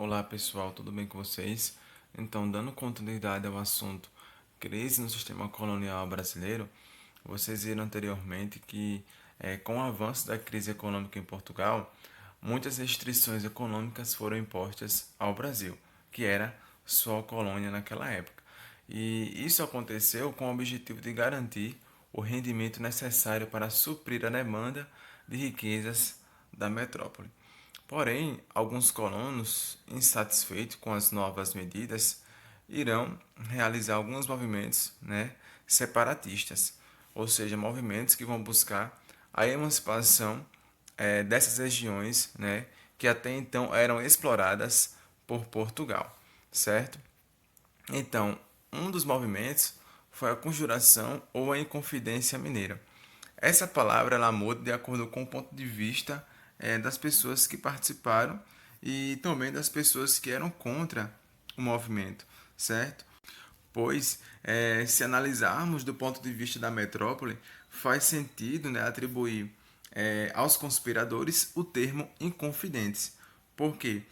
Olá pessoal, tudo bem com vocês? Então, dando continuidade ao assunto crise no sistema colonial brasileiro, vocês viram anteriormente que, com o avanço da crise econômica em Portugal, muitas restrições econômicas foram impostas ao Brasil, que era sua colônia naquela época. E isso aconteceu com o objetivo de garantir o rendimento necessário para suprir a demanda de riquezas da metrópole. Porém, alguns colonos, insatisfeitos com as novas medidas, irão realizar alguns movimentos, separatistas, ou seja, movimentos que vão buscar a emancipação dessas regiões, que até então eram exploradas por Portugal, certo? Então, um dos movimentos foi a conjuração ou a Inconfidência Mineira. Essa palavra ela muda de acordo com o ponto de vista das pessoas que participaram e também das pessoas que eram contra o movimento, certo? Pois, se analisarmos do ponto de vista da metrópole, faz sentido, atribuir aos conspiradores o termo inconfidentes. Por quê?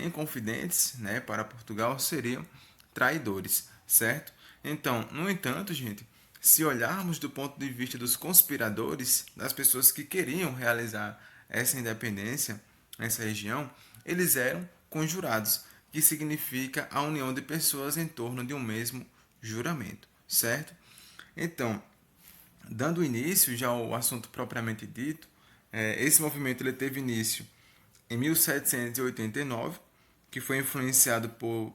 Inconfidentes, para Portugal, seriam traidores, certo? Então, no entanto, gente, se olharmos do ponto de vista dos conspiradores, das pessoas que queriam realizar essa independência nessa região, eles eram conjurados, que significa a união de pessoas em torno de um mesmo juramento, certo? Então, dando início já ao assunto propriamente dito, esse movimento ele teve início em 1789, que foi influenciado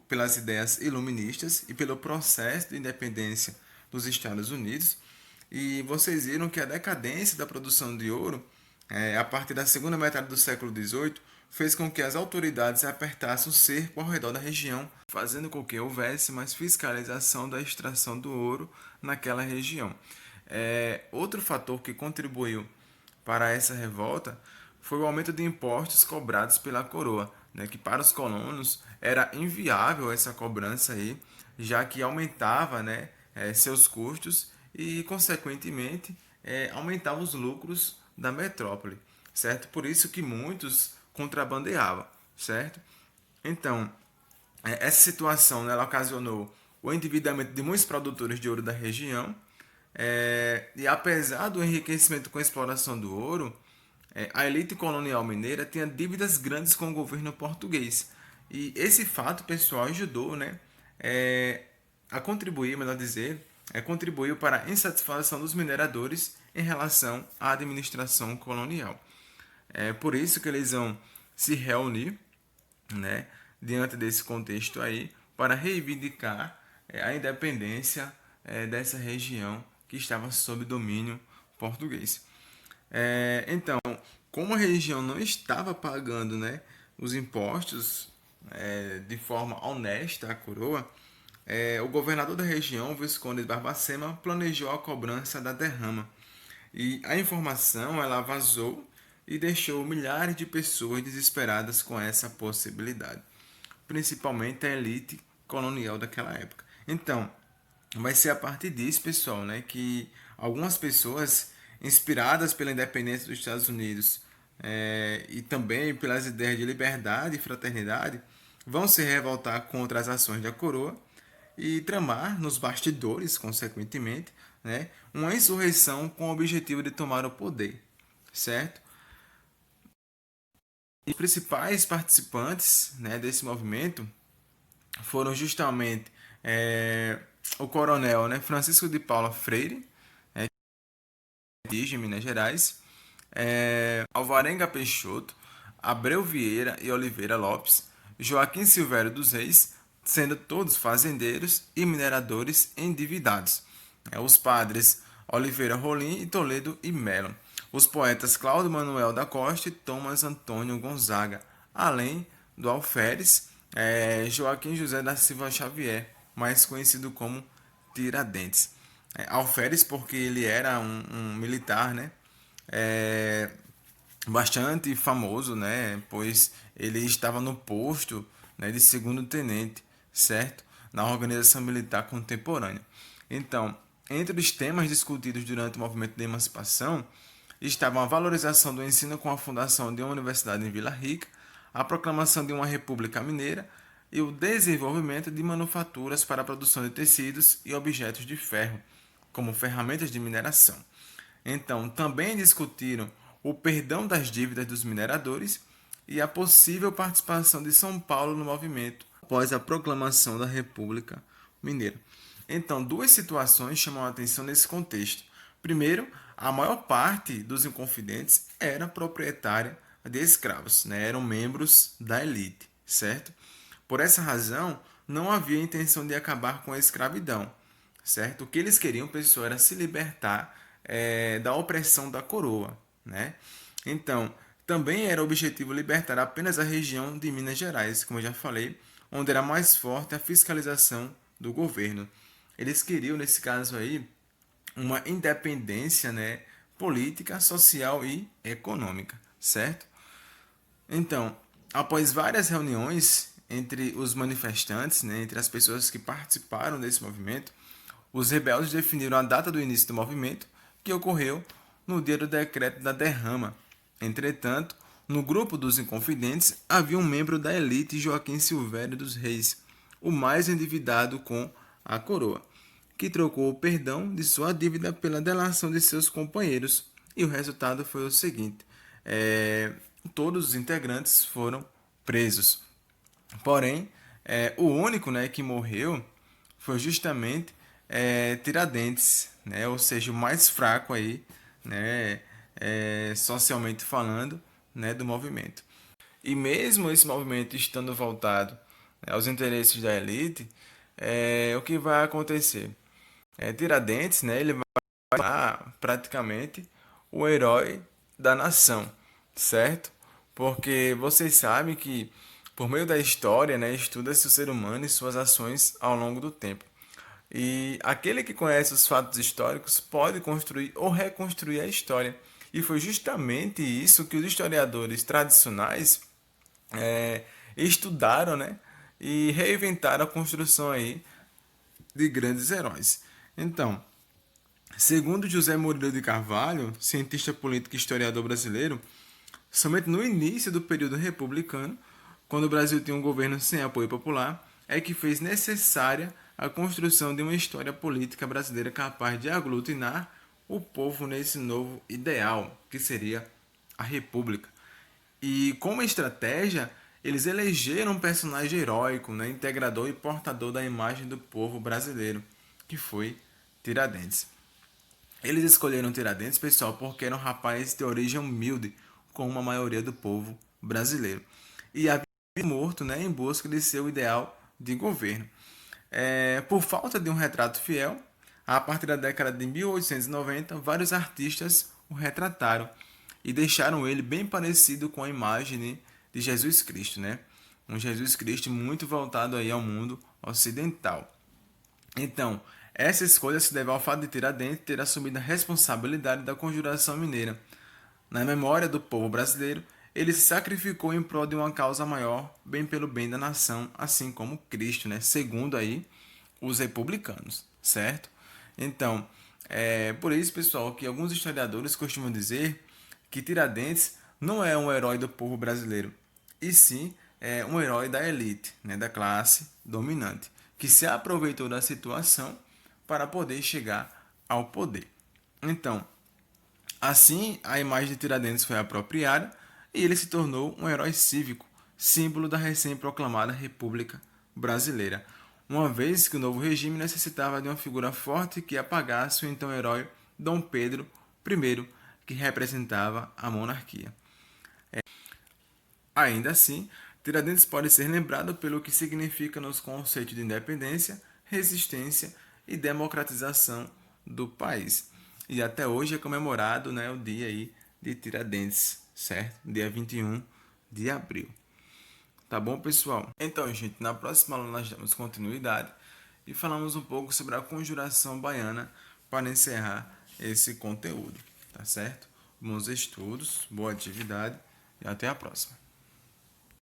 pelas ideias iluministas e pelo processo de independência dos Estados Unidos. E vocês viram que a decadência da produção de ouro, a partir da segunda metade do século XVIII, fez com que as autoridades apertassem o cerco ao redor da região, fazendo com que houvesse mais fiscalização da extração do ouro naquela região. Outro fator que contribuiu para essa revolta foi o aumento de impostos cobrados pela coroa, que para os colonos era inviável essa cobrança aí, já que aumentava, seus custos e, consequentemente, aumentava os lucros da metrópole, certo? Por isso que muitos contrabandeavam, certo? Então, essa situação, ela ocasionou o endividamento de muitos produtores de ouro da região, e apesar do enriquecimento com a exploração do ouro, a elite colonial mineira tinha dívidas grandes com o governo português. E esse fato, pessoal, ajudou, a contribuir, melhor dizer, contribuiu para a insatisfação dos mineradores em relação à administração colonial. É por isso que eles vão se reunir, diante desse contexto aí, para reivindicar a independência dessa região que estava sob domínio português. Então, como a região não estava pagando, os impostos de forma honesta à coroa, o governador da região, o Visconde de Barbacema, planejou a cobrança da derrama. E a informação ela vazou e deixou milhares de pessoas desesperadas com essa possibilidade, principalmente a elite colonial daquela época. Então, vai ser a partir disso, pessoal, que algumas pessoas inspiradas pela independência dos Estados Unidos e também pelas ideias de liberdade e fraternidade vão se revoltar contra as ações da coroa e tramar nos bastidores, consequentemente, uma insurreição com o objetivo de tomar o poder, certo? E os principais participantes desse movimento foram justamente o coronel Francisco de Paula Freire, de Minas Gerais, Alvarenga Peixoto, Abreu Vieira e Oliveira Lopes, Joaquim Silvério dos Reis, sendo todos fazendeiros e mineradores endividados. Os padres Oliveira Rolim e Toledo e Melo. Os poetas Cláudio Manuel da Costa e Thomas Antônio Gonzaga, além do alferes Joaquim José da Silva Xavier, mais conhecido como Tiradentes. Alferes porque ele era um militar, é, bastante famoso, pois ele estava no posto, de segundo tenente, certo? Na organização militar contemporânea. Então, entre os temas discutidos durante o movimento de emancipação estavam a valorização do ensino com a fundação de uma universidade em Vila Rica, a proclamação de uma república mineira e o desenvolvimento de manufaturas para a produção de tecidos e objetos de ferro, como ferramentas de mineração. Então, também discutiram o perdão das dívidas dos mineradores e a possível participação de São Paulo no movimento após a proclamação da República Mineira. Então, duas situações chamam a atenção nesse contexto. Primeiro, a maior parte dos inconfidentes era proprietária de escravos, né? Eram membros da elite, certo? Por essa razão, não havia intenção de acabar com a escravidão, certo? O que eles queriam, pessoal, era se libertar da opressão da coroa, né? Então, também era objetivo libertar apenas a região de Minas Gerais, como eu já falei, onde era mais forte a fiscalização do governo. Eles queriam, nesse caso aí, uma independência, né, política, social e econômica, certo? Então, após várias reuniões entre os manifestantes, né, entre as pessoas que participaram desse movimento, os rebeldes definiram a data do início do movimento, que ocorreu no dia do decreto da derrama. Entretanto, no grupo dos inconfidentes havia um membro da elite, Joaquim Silvério dos Reis, o mais endividado com a coroa, que trocou o perdão de sua dívida pela delação de seus companheiros. E o resultado foi o seguinte: todos os integrantes foram presos. Porém, o único, né, que morreu foi justamente Tiradentes, né, ou seja, o mais fraco aí, né, socialmente falando, né, do movimento. E mesmo esse movimento estando voltado, né, aos interesses da elite, o que vai acontecer? Tiradentes, né, ele vai ser praticamente o herói da nação, certo? Porque vocês sabem que por meio da história, né, estuda-se o ser humano e suas ações ao longo do tempo. E aquele que conhece os fatos históricos pode construir ou reconstruir a história. E foi justamente isso que os historiadores tradicionais estudaram, né, e reinventaram a construção aí de grandes heróis. Então, segundo José Murilo de Carvalho, cientista político e historiador brasileiro, somente no início do período republicano, quando o Brasil tinha um governo sem apoio popular, é que fez necessária a construção de uma história política brasileira capaz de aglutinar o povo nesse novo ideal, que seria a República. E como estratégia, eles elegeram um personagem heróico, né, integrador e portador da imagem do povo brasileiro, que foi Tiradentes. Eles escolheram Tiradentes, pessoal, porque era um rapaz de origem humilde, como a maioria do povo brasileiro. E havia morto, né, em busca de seu ideal de governo. Por falta de um retrato fiel, a partir da década de 1890, vários artistas o retrataram e deixaram ele bem parecido com a imagem de Jesus Cristo, né? Um Jesus Cristo muito voltado aí ao mundo ocidental. Então, essa escolha se deve ao fato de Tiradentes ter assumido a responsabilidade da Conjuração Mineira. Na memória do povo brasileiro, ele se sacrificou em prol de uma causa maior, bem pelo bem da nação, assim como Cristo, né? Segundo aí os republicanos, certo? Então, por isso, pessoal, que alguns historiadores costumam dizer que Tiradentes não é um herói do povo brasileiro, e sim um herói da elite, né, da classe dominante, que se aproveitou da situação para poder chegar ao poder. Então, assim, a imagem de Tiradentes foi apropriada e ele se tornou um herói cívico, símbolo da recém-proclamada República Brasileira, uma vez que o novo regime necessitava de uma figura forte que apagasse o então herói Dom Pedro I, que representava a monarquia. Ainda assim, Tiradentes pode ser lembrado pelo que significa nos conceitos de independência, resistência e democratização do país. E até hoje é comemorado, né, o dia aí de Tiradentes, certo? Dia 21 de abril. Tá bom, pessoal? Então, gente, na próxima aula nós damos continuidade e falamos um pouco sobre a conjuração baiana para encerrar esse conteúdo, tá certo? Bons estudos, boa atividade e até a próxima.